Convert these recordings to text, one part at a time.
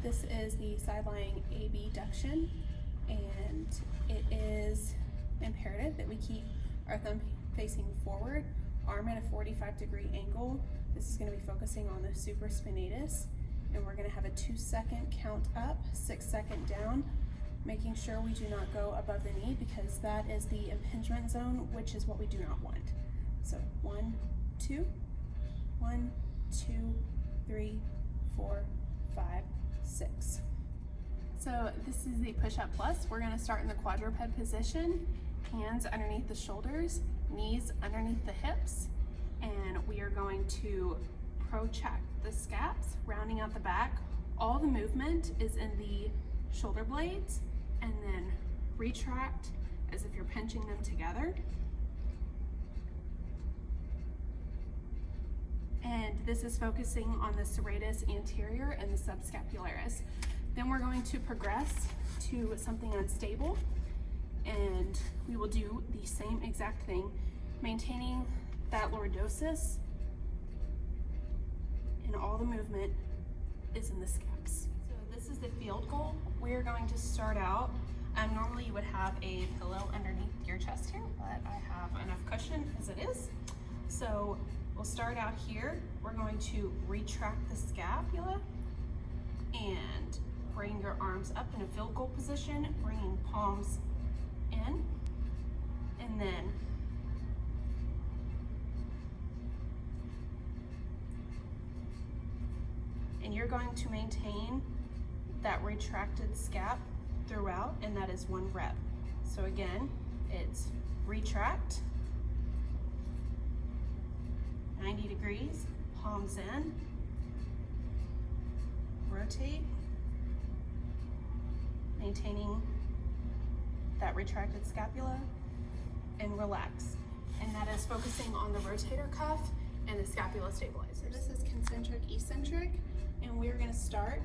This is the side lying abduction, and it is imperative that we keep our thumb facing forward, arm at a 45-degree angle. This is going to be focusing on the supraspinatus, and we're going to have a 2-second count up, 6-second down, making sure we do not go above the knee because that is the impingement zone, which is what we do not want. So 1, 2, 1, 2, 3, 4, 5, 6. So this is the push-up plus. We're going to start in the quadruped position, hands underneath the shoulders, knees underneath the hips, and we are going to protract the scaps, rounding out the back. All the movement is in the shoulder blades, and then retract as if you're pinching them together. And this is focusing on the serratus anterior and the subscapularis. Then we're going to progress to something unstable, and we will do the same exact thing, maintaining that lordosis, and all the movement is in the scaps. So this is the field goal. We're going to start out, normally you would have a pillow underneath your chest here, but I have enough cushion as it is. So we'll start out here. We're going to retract the scapula and bring your arms up in a field goal position, bringing palms in, and then you're going to maintain that retracted scap throughout, and that is 1 rep. So again, it's retract, 90 degrees, palms in, rotate, maintaining that retracted scapula, and relax. And that is focusing on the rotator cuff and the scapula stabilizer. This is concentric eccentric, and we're going to start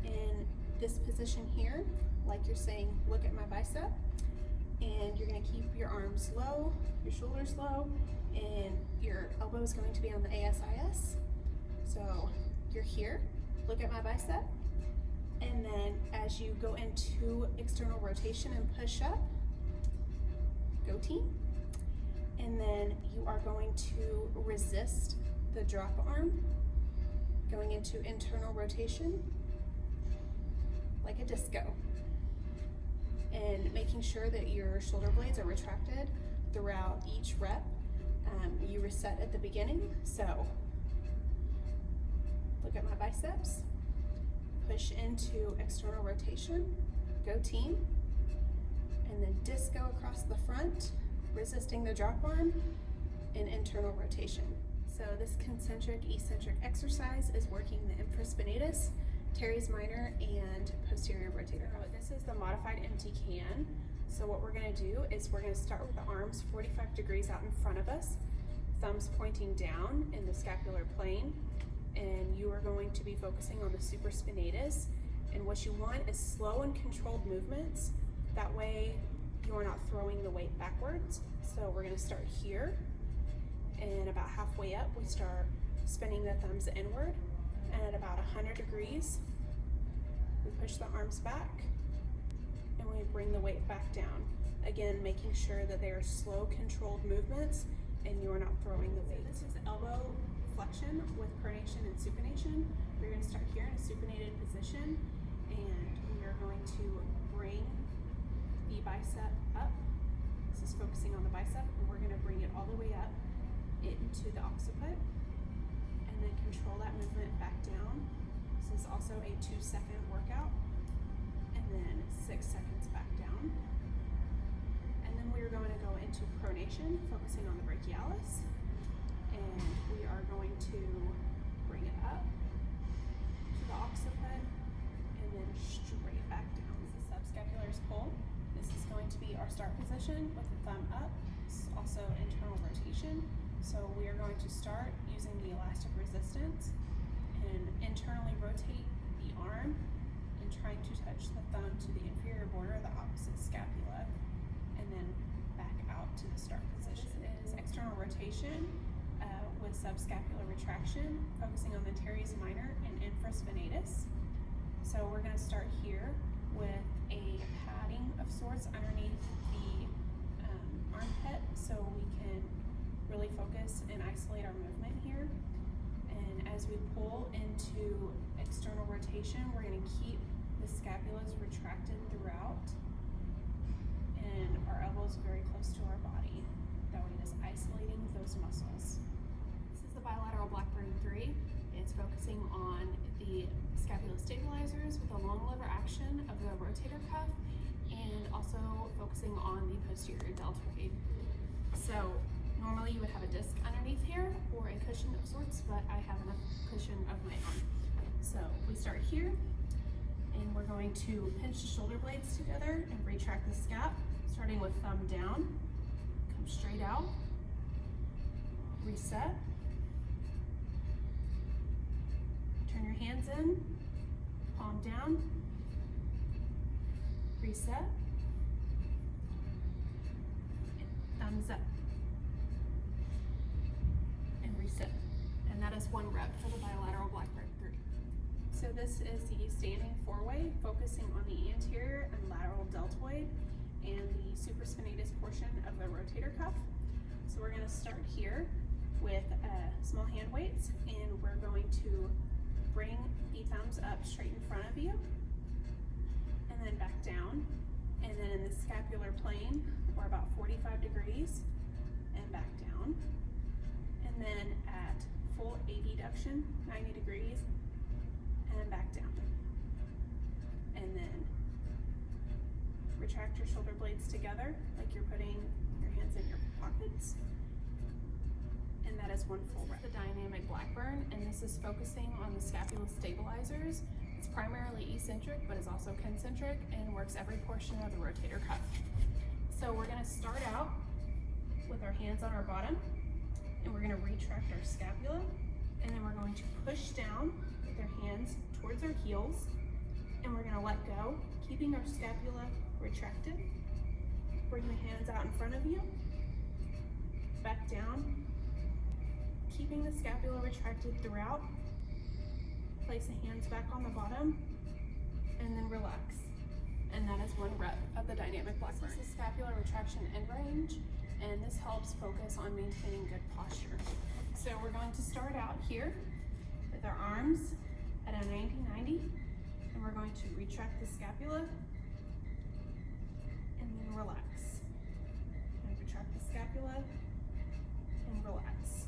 in this position here, like you're saying, look at my bicep, and you're going to keep your arms low, your shoulders low, and your elbow is going to be on the ASIS. So you're here, look at my bicep, and then as you go into external rotation and push up, go team, and then you are going to resist the drop arm, going into internal rotation like a disco, and making sure that your shoulder blades are retracted throughout each rep. You reset at the beginning, so look at my biceps, push into external rotation, go team, and then disco across the front, resisting the drop arm, and internal rotation. So this concentric eccentric exercise is working the infraspinatus, teres minor, and posterior rotator cuff. This is the modified empty can. So what we're going to do is we're going to start with the arms 45 degrees out in front of us, thumbs pointing down in the scapular plane, and you are going to be focusing on the supraspinatus. And what you want is slow and controlled movements. That way you are not throwing the weight backwards. So we're going to start here, and about halfway up we start spinning the thumbs inward, and at about 100 degrees we push the arms back and we bring the weight back down. Again, making sure that they are slow, controlled movements and you are not throwing the weight. This is elbow flexion with pronation and supination. We're going to start here in a supinated position, and we are going to bring the bicep up. This is focusing on the bicep, and we're going to bring it all the way up into the occiput, and then control that movement back down. This is also a 2-second workout, and then 6 seconds back down. And then we are going to go into pronation, focusing on the brachialis, and we are going to bring it up to the occiput, and then straight back down. This is subscapularis pull. This is going to be our start position with the thumb up. It's also internal rotation. So we are going to start using the elastic resistance and internally rotate the arm and trying to touch the thumb to the inferior border of the opposite scapula, and then back out to the start position. This is external rotation with subscapular retraction, focusing on the teres minor and infraspinatus. So So we're going to start here with a padding of sorts underneath the armpit so we can really focus and isolate our movement here. And as we pull into external rotation, we're going to keep the scapulas retracted throughout and our elbows very close to our body. That way it is isolating those muscles. This is the bilateral Blackburn 3. It's focusing on the scapular stabilizers with a long lever action of the rotator cuff and also focusing on the posterior deltoid. So normally you would have a disc underneath here or a cushion of sorts, but I have enough cushion of my own. So we start here and we're going to pinch the shoulder blades together and retract the scap, starting with thumb down, come straight out, reset, turn your hands in, palm down, reset, thumbs up, and reset. And that is 1 rep for the bilateral Blackburn 3. So this is the standing four-way, focusing on the anterior and lateral deltoid and the supraspinatus portion of the rotator cuff. So we're going to start here with small hand weights, and we're going to bring the thumbs up straight in front of you, and then back down, and then in the scapular plane, or about 45 degrees, and back down, and then at full abduction, 90 degrees, and back down. And then retract your shoulder blades together like you're putting your hands in your pockets. And that is 1 full rep. The dynamic Blackburn, and this is focusing on the scapula stabilizers. It's primarily eccentric, but it's also concentric and works every portion of the rotator cuff. So we're going to start out with our hands on our bottom, and we're going to retract our scapula, and then we're going to push down with our hands towards our heels, and we're going to let go, keeping our scapula retracted. Bring the hands out in front of you, back down, keeping the scapula retracted throughout. Place the hands back on the bottom, and then relax. And that is 1 rep of the dynamic Blackburn. This is scapular retraction end range, and this helps focus on maintaining good posture. So we're going to start out here with our arms at a 90-90, and we're going to retract the scapula, and then relax. And retract the scapula, and relax.